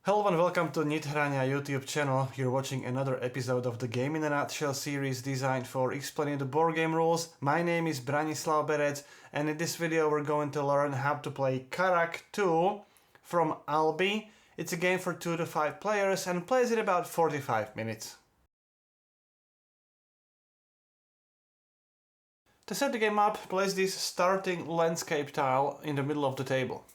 Hello and welcome to Nithrania YouTube channel. You're watching another episode of the Game in a Nutshell series designed for explaining the board game rules. My name is Branislav Berec and in this video we're going to learn how to play Karak II from ALBI. It's a game for 2 to 5 players and plays in about 45 minutes. To set the game up, place this starting landscape tile in the middle of the table.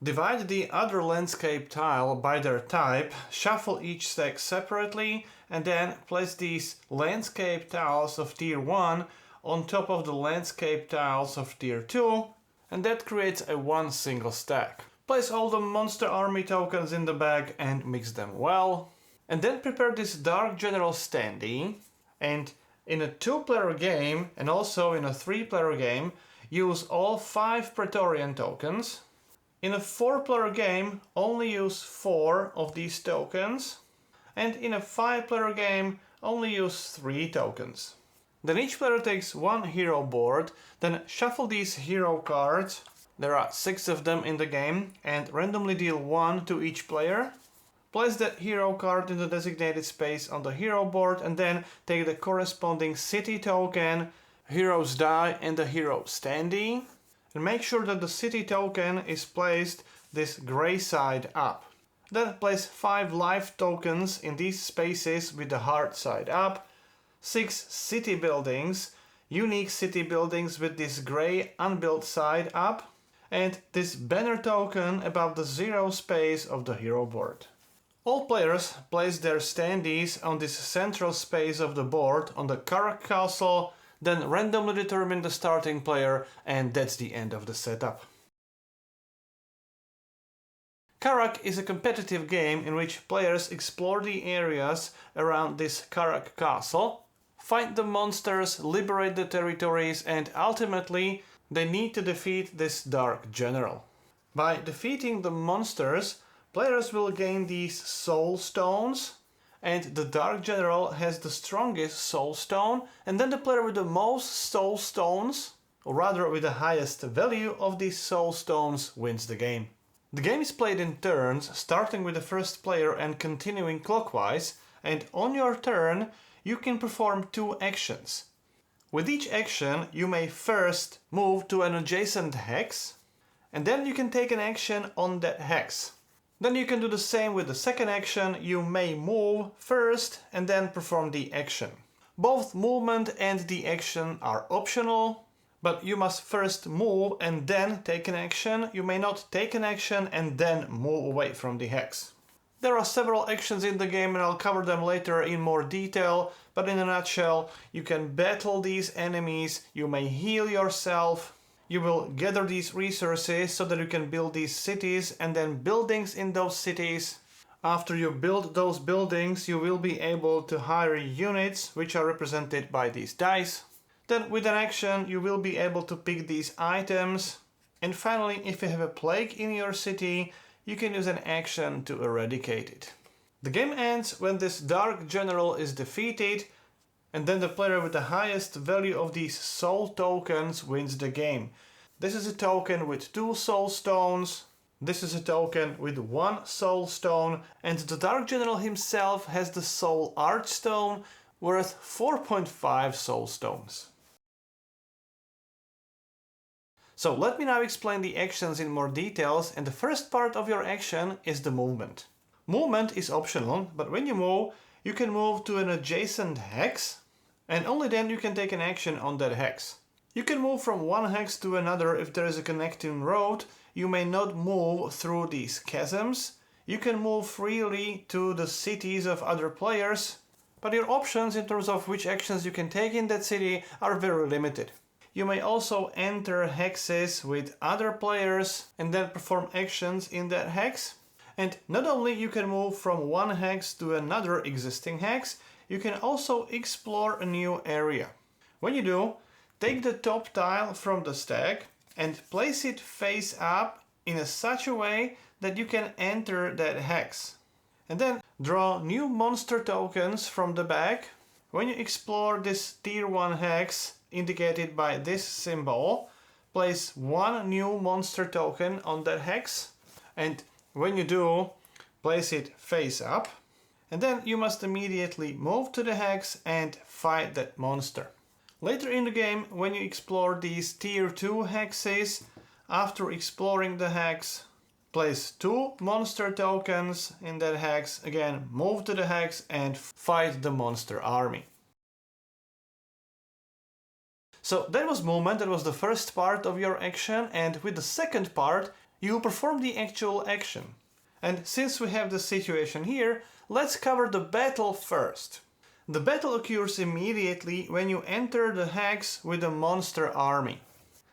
Divide the other landscape tile by their type, shuffle each stack separately, and then place these landscape tiles of tier 1 on top of the landscape tiles of tier 2, and that creates one single stack. Place all the monster army tokens in the bag and mix them well. And then prepare this Dark General standee, and in a 2-player game and also in a 3-player game, use all 5 Praetorian tokens. In a 4-player game, only use 4 of these tokens, and in a 5-player game, only use 3 tokens. Then each player takes 1 hero board, then shuffle these hero cards, there are 6 of them in the game, and randomly deal 1 to each player. Place that hero card in the designated space on the hero board, and then take the corresponding city token, hero's die, and the hero standee. And make sure that the city token is placed this gray side up. Then place 5 life tokens in these spaces with the hard side up, 6 city buildings, unique city buildings with this gray unbuilt side up, and this banner token above the 0 space of the hero board. All players place their standees on this central space of the board on the Karak castle, then randomly determine the starting player, and that's the end of the setup. Karak is a competitive game in which players explore the areas around this Karak castle, fight the monsters, liberate the territories, and ultimately they need to defeat this Dark General. By defeating the monsters, players will gain these soul stones, and the Dark General has the strongest soul stone, and then the player with the most soul stones, or rather with the highest value of these soul stones, wins the game. The game is played in turns, starting with the first player and continuing clockwise, and on your turn you can perform 2 actions. With each action you may first move to an adjacent hex, and then you can take an action on that hex. Then you can do the same with the second action. You may move first and then perform the action. Both movement and the action are optional, but you must first move and then take an action. You may not take an action and then move away from the hex. There are several actions in the game and I'll cover them later in more detail, but in a nutshell, you can battle these enemies, you may heal yourself, you will gather these resources so that you can build these cities and then buildings in those cities. After you build those buildings, you will be able to hire units, which are represented by these dice. Then with an action, you will be able to pick these items. And finally, if you have a plague in your city, you can use an action to eradicate it. The game ends when this Dark General is defeated, and then the player with the highest value of these soul tokens wins the game. This is a token with 2 soul stones, this is a token with 1 soul stone, and the Dark General himself has the soul archstone worth 4.5 soul stones. So let me now explain the actions in more details, and the first part of your action is the movement. Movement is optional, but when you move, you can move to an adjacent hex, and only then you can take an action on that hex. You can move from one hex to another if there is a connecting road. You may not move through these chasms. You can move freely to the cities of other players, but your options in terms of which actions you can take in that city are very limited. You may also enter hexes with other players and then perform actions in that hex. And not only you can move from one hex to another existing hex, you can also explore a new area. When you do, take the top tile from the stack and place it face up in such a way that you can enter that hex. And then draw new monster tokens from the bag. When you explore this tier 1 hex indicated by this symbol, place 1 new monster token on that hex, and when you do, place it face up, and then you must immediately move to the hex and fight that monster. Later in the game, when you explore these tier 2 hexes, after exploring the hex, place 2 monster tokens in that hex, again move to the hex and fight the monster army. So that was movement, that was the first part of your action, and with the second part you perform the actual action. And since we have the situation here, let's cover the battle first. The battle occurs immediately when you enter the hex with a monster army.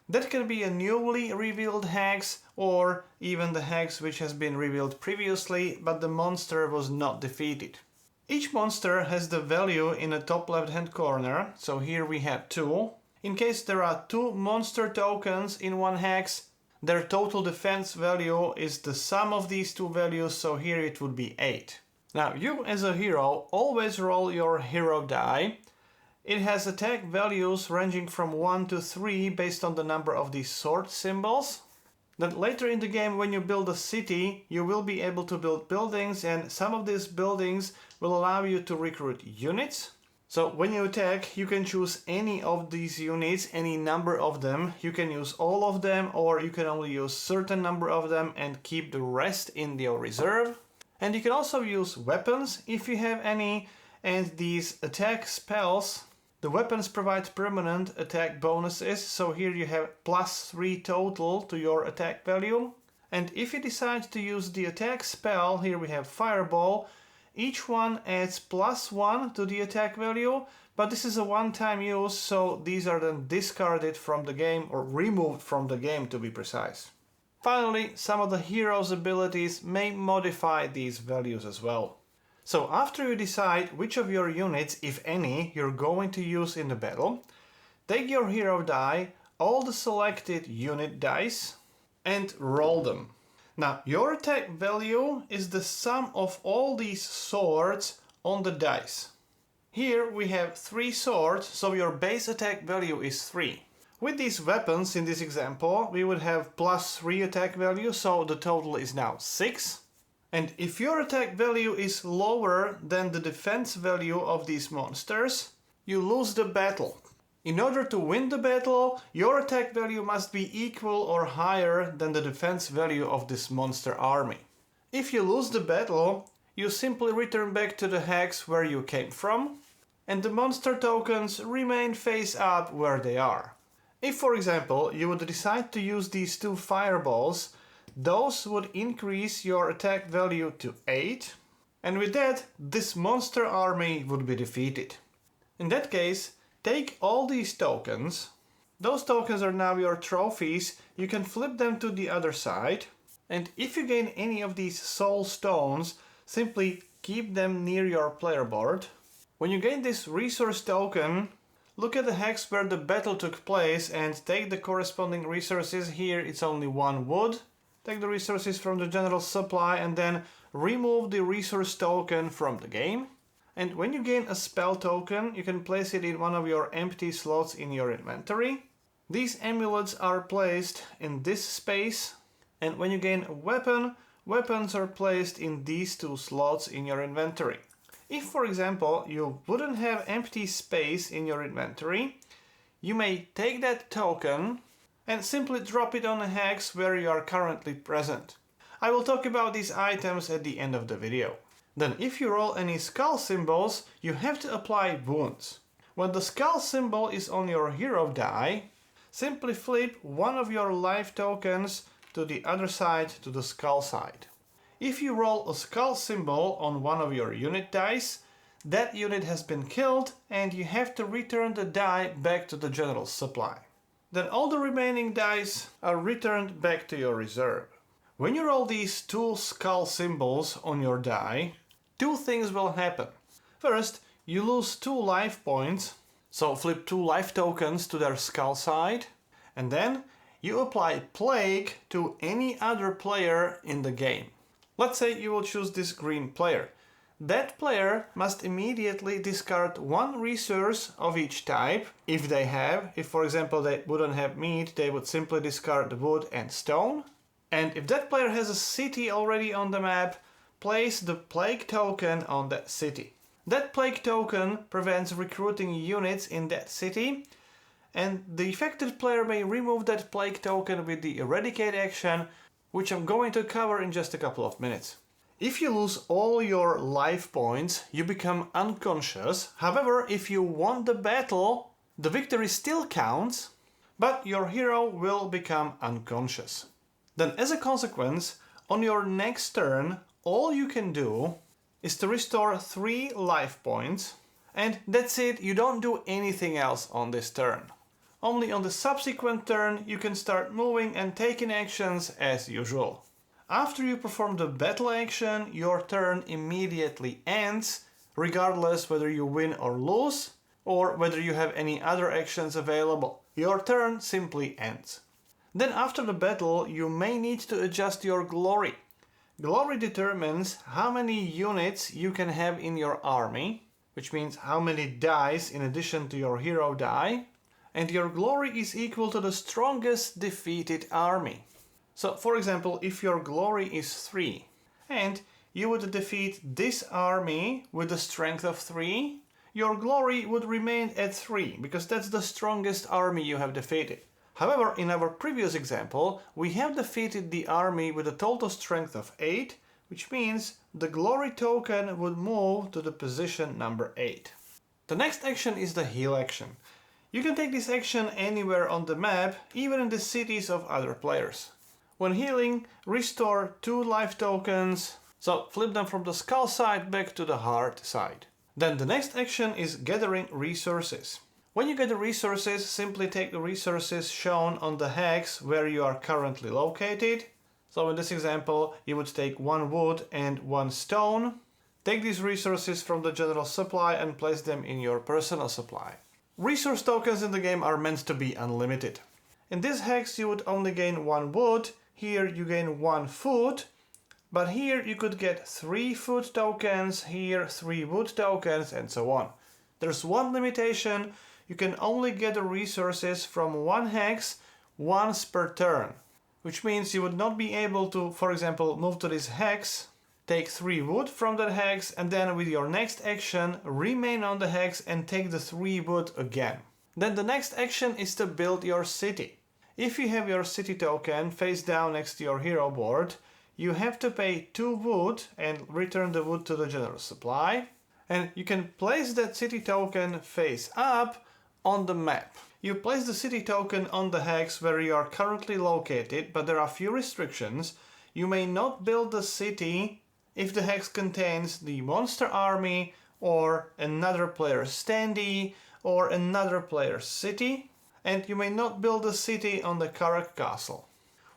That can be a newly revealed hex or even the hex which has been revealed previously but the monster was not defeated. Each monster has the value in the top left hand corner, so here we have 2. In case there are 2 monster tokens in one hex, their total defense value is the sum of these 2 values, so here it would be 8. Now you as a hero always roll your hero die. It has attack values ranging from 1 to 3 based on the number of these sword symbols. Then later in the game when you build a city, you will be able to build buildings, and some of these buildings will allow you to recruit units. So when you attack, you can choose any of these units, any number of them. You can use all of them or you can only use certain number of them and keep the rest in your reserve. And you can also use weapons if you have any, and these attack spells. The weapons provide permanent attack bonuses, so here you have +3 total to your attack value. And if you decide to use the attack spell, here we have Fireball, each one adds +1 to the attack value, but this is a one-time use, so these are then discarded from the game or removed from the game to be precise. Finally, some of the hero's abilities may modify these values as well. So after you decide which of your units, if any, you're going to use in the battle, take your hero die, all the selected unit dice, and roll them. Now, your attack value is the sum of all these swords on the dice. Here we have 3 swords, so your base attack value is 3. With these weapons in this example, we would have +3 attack value, so the total is now 6. And if your attack value is lower than the defense value of these monsters, you lose the battle. In order to win the battle, your attack value must be equal or higher than the defense value of this monster army. If you lose the battle, you simply return back to the hex where you came from, and the monster tokens remain face up where they are. If, for example, you would decide to use these 2 fireballs, those would increase your attack value to 8, and with that, this monster army would be defeated. In that case, take all these tokens. Those tokens are now your trophies. You can flip them to the other side, and if you gain any of these soul stones, simply keep them near your player board. When you gain this resource token, look at the hex where the battle took place and take the corresponding resources. Here it's only 1 wood. Take the resources from the general supply and then remove the resource token from the game. And when you gain a spell token, you can place it in one of your empty slots in your inventory. These amulets are placed in this space, and when you gain a weapon, weapons are placed in these 2 slots in your inventory. If, for example, you wouldn't have empty space in your inventory, you may take that token and simply drop it on a hex where you are currently present. I will talk about these items at the end of the video. Then if you roll any skull symbols, you have to apply wounds. When the skull symbol is on your hero die, simply flip one of your life tokens to the other side, to the skull side. If you roll a skull symbol on one of your unit dice, that unit has been killed and you have to return the die back to the general supply. Then all the remaining dice are returned back to your reserve. When you roll these 2 skull symbols on your die, 2 things will happen. First, you lose 2 life points, so flip 2 life tokens to their skull side, and then you apply Plague to any other player in the game. Let's say you will choose this green player. That player must immediately discard 1 resource of each type, if they have. If, for example, they wouldn't have meat, they would simply discard wood and stone. And if that player has a city already on the map, place the plague token on that city. That plague token prevents recruiting units in that city, and the affected player may remove that plague token with the Eradicate action, which I'm going to cover in just a couple of minutes. If you lose all your life points, you become unconscious. However, if you won the battle, the victory still counts, but your hero will become unconscious. Then, as a consequence, on your next turn, all you can do is to restore 3 life points, and that's it, you don't do anything else on this turn. Only on the subsequent turn you can start moving and taking actions as usual. After you perform the battle action, your turn immediately ends, regardless whether you win or lose, or whether you have any other actions available. Your turn simply ends. Then after the battle, you may need to adjust your glory. Glory determines how many units you can have in your army, which means how many dice in addition to your hero die, and your glory is equal to the strongest defeated army. So, for example, if your glory is 3, and you would defeat this army with a strength of 3, your glory would remain at 3, because that's the strongest army you have defeated. However, in our previous example, we have defeated the army with a total strength of 8, which means the glory token would move to the position number 8. The next action is the heal action. You can take this action anywhere on the map, even in the cities of other players. When healing, restore 2 life tokens, so flip them from the skull side back to the heart side. Then the next action is gathering resources. When you get the resources, simply take the resources shown on the hex where you are currently located. So in this example, you would take 1 wood and 1 stone. Take these resources from the general supply and place them in your personal supply. Resource tokens in the game are meant to be unlimited. In this hex you would only gain 1 wood, here you gain 1 food, but here you could get 3 food tokens, here 3 wood tokens, and so on. There's one limitation, you can only get the resources from 1 hex once per turn, which means you would not be able to, for example, move to this hex, take 3 wood from that hex, and then with your next action remain on the hex and take the 3 wood again. Then the next action is to build your city. If you have your city token face down next to your hero board, you have to pay 2 wood and return the wood to the general supply, and you can place that city token face up on the map. You place the city token on the hex where you are currently located, but there are few restrictions. You may not build the city if the hex contains the monster army or another player's standee or another player's city, and you may not build a city on the Karak castle.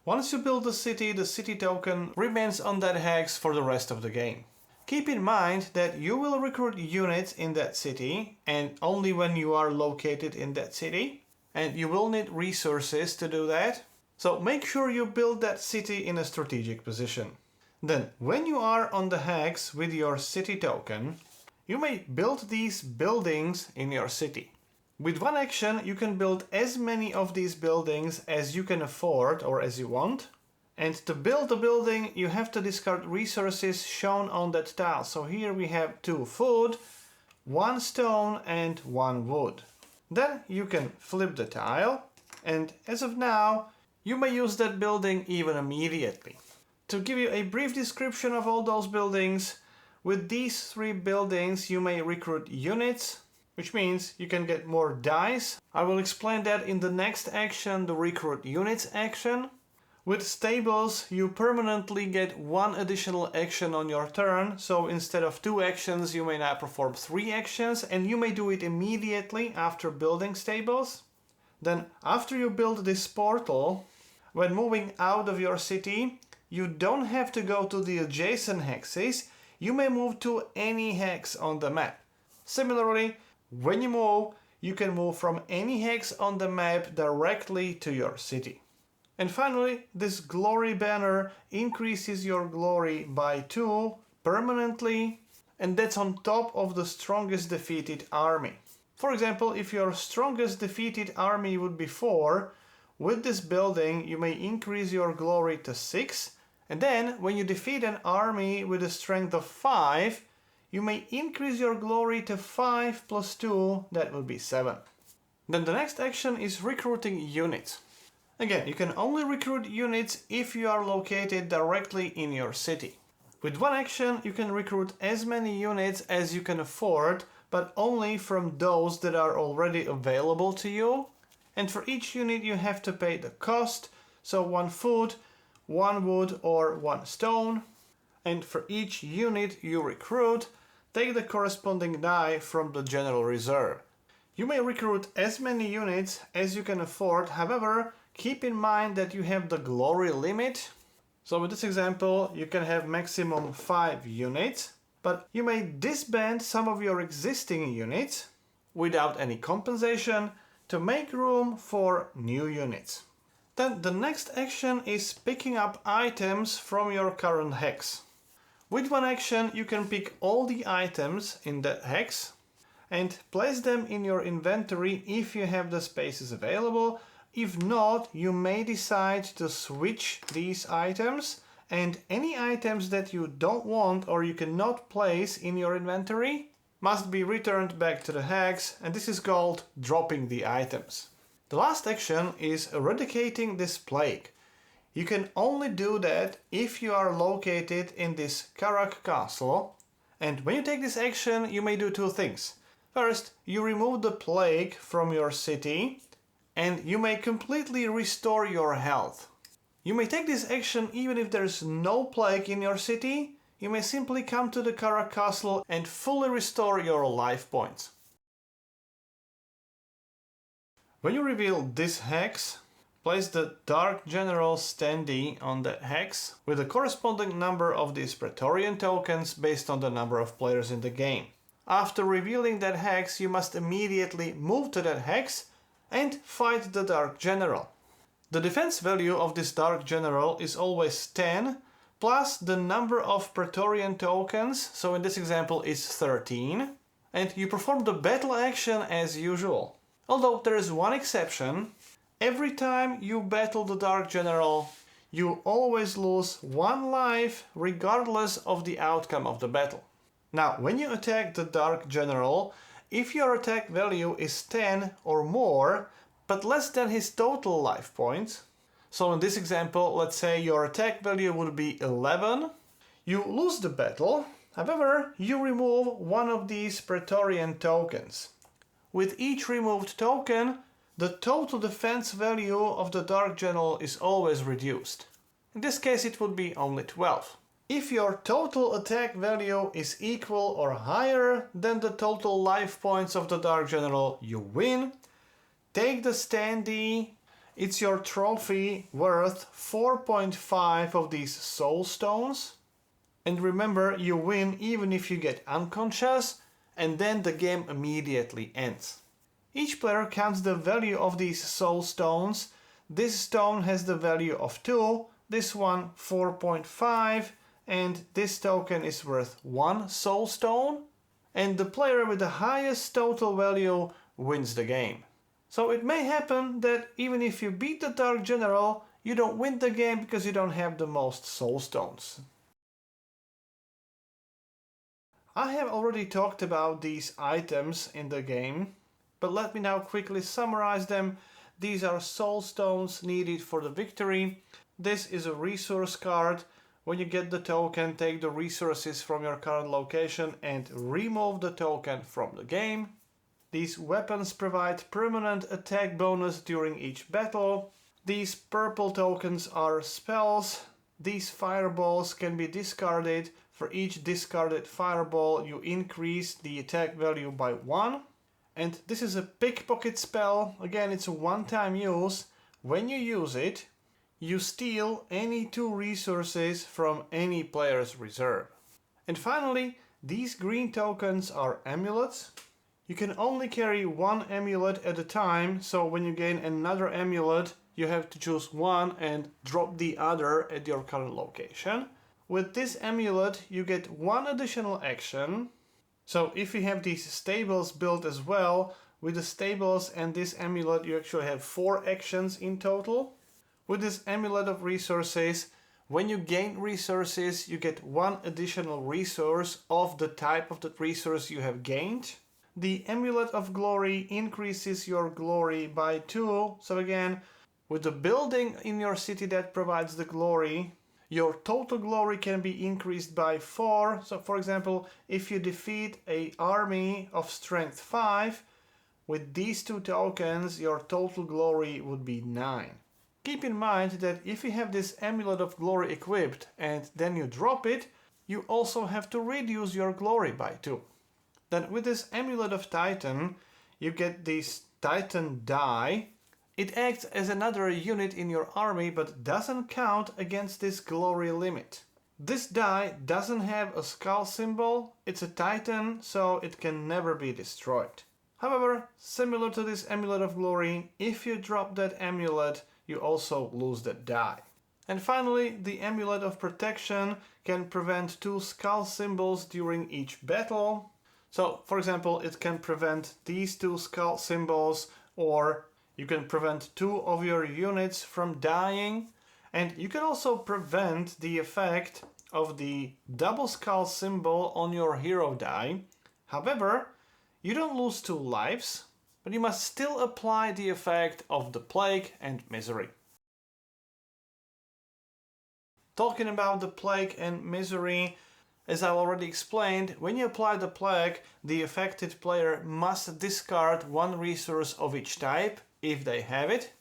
Once you build the city token remains on that hex for the rest of the game. Keep in mind that you will recruit units in that city, and only when you are located in that city, and you will need resources to do that. So make sure you build that city in a strategic position. Then, when you are on the hex with your city token, you may build these buildings in your city. With one action, you can build as many of these buildings as you can afford or as you want. And to build a building, you have to discard resources shown on that tile. So here we have 2 food, 1 stone and 1 wood. Then you can flip the tile, and as of now, you may use that building even immediately. To give you a brief description of all those buildings, with these 3 buildings you may recruit units, which means you can get more dice. I will explain that in the next action, the recruit units action. With stables, you permanently get 1 additional action on your turn, so instead of 2 actions you may now perform 3 actions, and you may do it immediately after building stables. Then after you build this portal, when moving out of your city, you don't have to go to the adjacent hexes, you may move to any hex on the map. Similarly, when you move, you can move from any hex on the map directly to your city. And finally, this glory banner increases your glory by 2 permanently, and that's on top of the strongest defeated army. For example, if your strongest defeated army would be 4, with this building you may increase your glory to 6, And then, when you defeat an army with a strength of 5, you may increase your glory to 5 plus 2, that will be 7. Then the next action is recruiting units. Again, you can only recruit units if you are located directly in your city. With one action, you can recruit as many units as you can afford, but only from those that are already available to you. And for each unit you have to pay the cost, so 1 food, 1 wood or 1 stone. And for each unit you recruit, take the corresponding die from the general reserve. You may recruit as many units as you can afford, however, keep in mind that you have the glory limit. So with this example, you can have maximum 5 units, but you may disband some of your existing units without any compensation to make room for new units. Then the next action is picking up items from your current hex. With one action, you can pick all the items in that hex and place them in your inventory if you have the spaces available. If not, you may decide to switch these items, and any items that you don't want or you cannot place in your inventory must be returned back to the hex, and this is called dropping the items. The last action is eradicating this plague. You can only do that if you are located in this Karak castle, and when you take this action you may do 2 things. First, you remove the plague from your city, and you may completely restore your health. You may take this action even if there is no plague in your city. You may simply come to the Karak castle and fully restore your life points. When you reveal this hex, place the Dark General standee on the hex with the corresponding number of these Praetorian tokens based on the number of players in the game. After revealing that hex, you must immediately move to that hex and fight the Dark General. The defense value of this Dark General is always 10 plus the number of Praetorian tokens, so in this example is 13, and you perform the battle action as usual. Although there is one exception. Every time you battle the Dark General, you always lose 1 life regardless of the outcome of the battle. Now, when you attack the Dark General, if your attack value is 10 or more, but less than his total life points, so in this example, let's say your attack value would be 11, you lose the battle. However, you remove one of these Praetorian tokens. With each removed token, the total defense value of the Dark General is always reduced. In this case, it would be only 12. If your total attack value is equal or higher than the total life points of the Dark General, you win. Take the standee. It's your trophy worth 4.5 of these soul stones. And remember, you win even if you get unconscious, and then the game immediately ends. Each player counts the value of these soul stones. This stone has the value of 2, this one 4.5, and this token is worth 1 soul stone, and the player with the highest total value wins the game. So it may happen that even if you beat the Dark General, you don't win the game because you don't have the most soul stones. I have already talked about these items in the game, but let me now quickly summarize them. These are soul stones needed for the victory. This is a resource card. When you get the token, take the resources from your current location and remove the token from the game. These weapons provide permanent attack bonus during each battle. These purple tokens are spells. These fireballs can be discarded. For each discarded fireball, you increase the attack value by 1. And this is a pickpocket spell. Again, it's a one-time use. When you use it, you steal any 2 resources from any player's reserve. And finally, these green tokens are amulets. You can only carry 1 amulet at a time, so when you gain another amulet, you have to choose one and drop the other at your current location. With this amulet, you get 1 additional action. So if you have these stables built as well, with the stables and this amulet, you actually have 4 actions in total. With this amulet of resources, when you gain resources, you get one additional resource of the type of the resource you have gained. The Amulet of Glory increases your glory by 2. So again, with the building in your city that provides the glory, your total glory can be increased by 4. So for example, if you defeat an army of strength 5, with these 2 tokens, your total glory would be 9. Keep in mind that if you have this Amulet of Glory equipped and then you drop it, you also have to reduce your glory by 2. Then with this Amulet of Titan, you get this Titan die. It acts as another unit in your army but doesn't count against this glory limit. This die doesn't have a skull symbol, it's a Titan, so it can never be destroyed. However, similar to this Amulet of Glory, if you drop that amulet, you also lose that die. And finally, the Amulet of Protection can prevent 2 skull symbols during each battle. So, for example, it can prevent these 2 skull symbols, or you can prevent 2 of your units from dying. And you can also prevent the effect of the double skull symbol on your hero die. However, you don't lose 2 lives, but you must still apply the effect of the Plague and Misery. Talking about the Plague and Misery, as I already explained, when you apply the Plague, the affected player must discard 1 resource of each type, if they have it,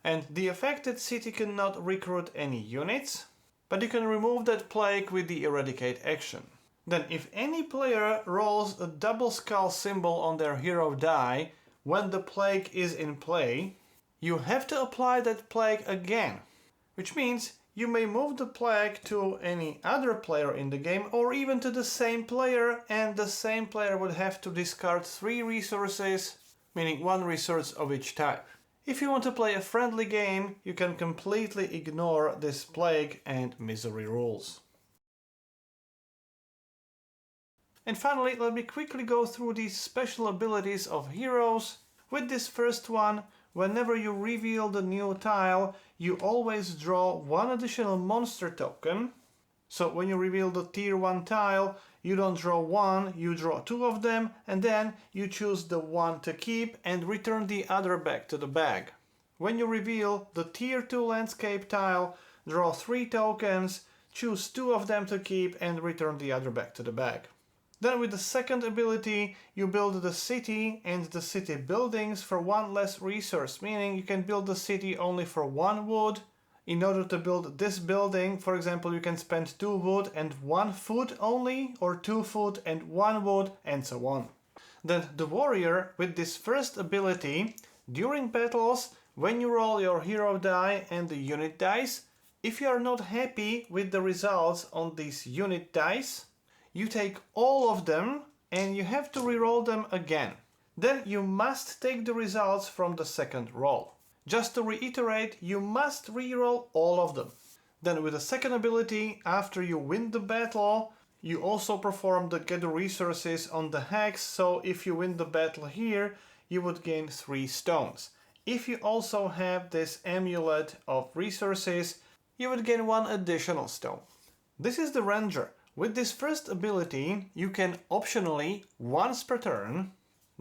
and the affected city cannot recruit any units, but you can remove that Plague with the Eradicate action. Then if any player rolls a double skull symbol on their hero die, when the Plague is in play, you have to apply that Plague again, which means you may move the Plague to any other player in the game or even to the same player, and the same player would have to discard 3 resources, meaning 1 resource of each type. If you want to play a friendly game, you can completely ignore this Plague and Misery rules. And finally, let me quickly go through these special abilities of heroes. With this first one, whenever you reveal the new tile, you always draw 1 additional monster token. So when you reveal the tier 1 tile, you don't draw 1, you draw 2 of them, and then you choose the 1 to keep and return the other back to the bag. When you reveal the tier 2 landscape tile, draw 3 tokens, choose 2 of them to keep and return the other back to the bag. Then with the second ability, you build the city and the city buildings for 1 less resource, meaning you can build the city only for 1 wood. In order to build this building, for example, you can spend 2 wood and 1 food only, or 2 food and 1 wood, and so on. Then the warrior, with this first ability, during battles, when you roll your hero die and the unit dice, if you are not happy with the results on these unit dice, you take all of them and you have to reroll them again. Then you must take the results from the second roll. Just to reiterate, you must reroll all of them. Then with the second ability, after you win the battle, you also perform the get the resources on the hex, so if you win the battle here, you would gain 3 stones. If you also have this amulet of resources, you would gain 1 additional stone. This is the Ranger. With this first ability, you can optionally, once per turn,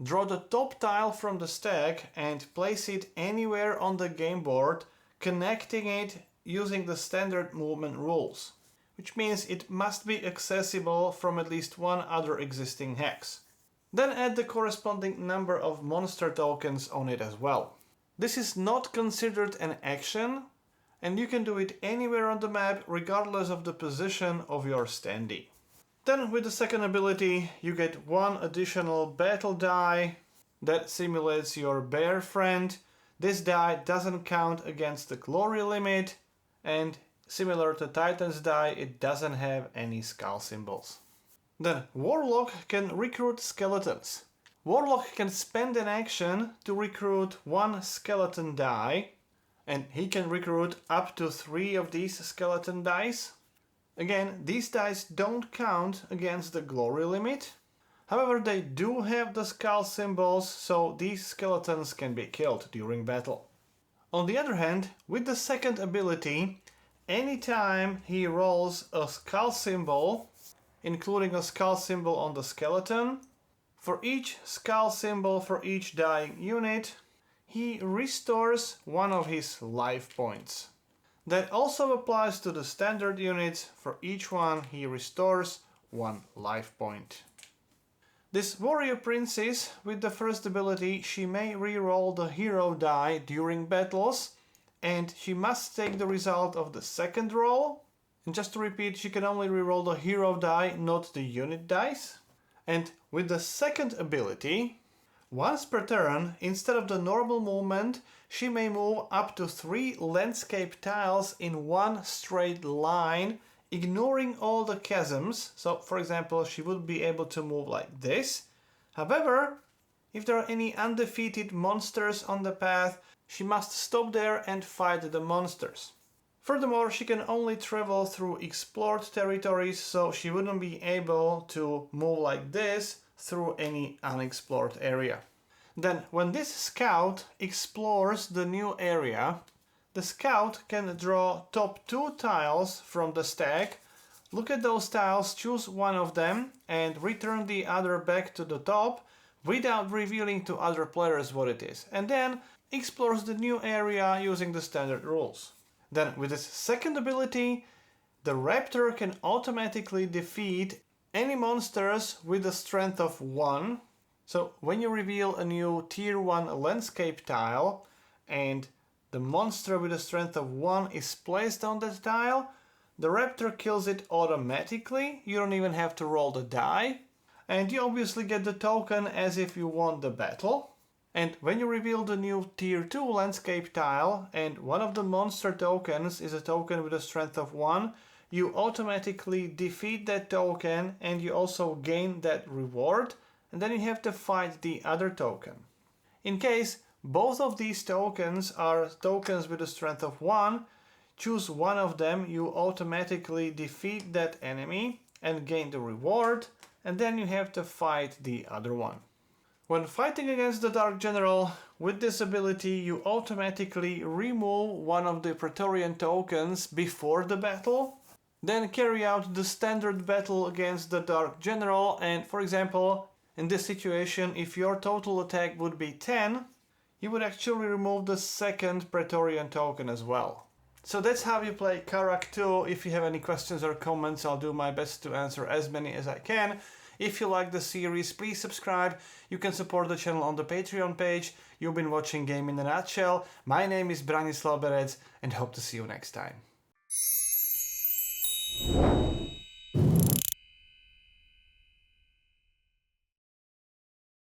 draw the top tile from the stack and place it anywhere on the game board, connecting it using the standard movement rules, which means it must be accessible from at least 1 other existing hex. Then add the corresponding number of monster tokens on it as well. This is not considered an action, and you can do it anywhere on the map regardless of the position of your standee. Then with the second ability you get 1 additional battle die that simulates your bear friend. This die doesn't count against the glory limit, and similar to Titan's die, it doesn't have any skull symbols. Then Warlock can recruit skeletons. Warlock can spend an action to recruit 1 skeleton die, and he can recruit up to 3 of these skeleton dice. Again, these dice don't count against the glory limit. However, they do have the skull symbols, so these skeletons can be killed during battle. On the other hand, with the second ability, anytime he rolls a skull symbol, including a skull symbol on the skeleton, for each skull symbol for each dying unit, he restores one of his life points. That also applies to the standard units. For each one, he restores one life point. This warrior princess, with the first ability, she may re-roll the hero die during battles, and she must take the result of the second roll. And just to repeat, she can only re-roll the hero die, not the unit dice. And with the second ability, once per turn, instead of the normal movement, she may move up to 3 landscape tiles in one straight line, ignoring all the chasms. So, for example, she would be able to move like this. However, if there are any undefeated monsters on the path, she must stop there and fight the monsters. Furthermore, she can only travel through explored territories, so she wouldn't be able to move like this through any unexplored area. Then, when this scout explores the new area, the scout can draw top 2 tiles from the stack, look at those tiles, choose one of them, and return the other back to the top without revealing to other players what it is, and then explores the new area using the standard rules. Then, with this second ability, the raptor can automatically defeat any monsters with a strength of 1. So when you reveal a new tier 1 landscape tile and the monster with a strength of 1 is placed on that tile, the raptor kills it automatically. You don't even have to roll the die. And you obviously get the token as if you won the battle. And when you reveal the new tier 2 landscape tile and one of the monster tokens is a token with a strength of 1, you automatically defeat that token and you also gain that reward, and then you have to fight the other token. In case both of these tokens are tokens with a strength of 1, choose one of them, you automatically defeat that enemy and gain the reward, and then you have to fight the other one. When fighting against the Dark General, with this ability you automatically remove one of the Praetorian tokens before the battle, then carry out the standard battle against the Dark General, and for example, in this situation, if your total attack would be 10, you would actually remove the second Praetorian token as well. So that's how you play Karak II. If you have any questions or comments, I'll do my best to answer as many as I can. If you like the series, please subscribe. You can support the channel on the Patreon page. You've been watching Game in a Nutshell. My name is Branislav Berec and hope to see you next time.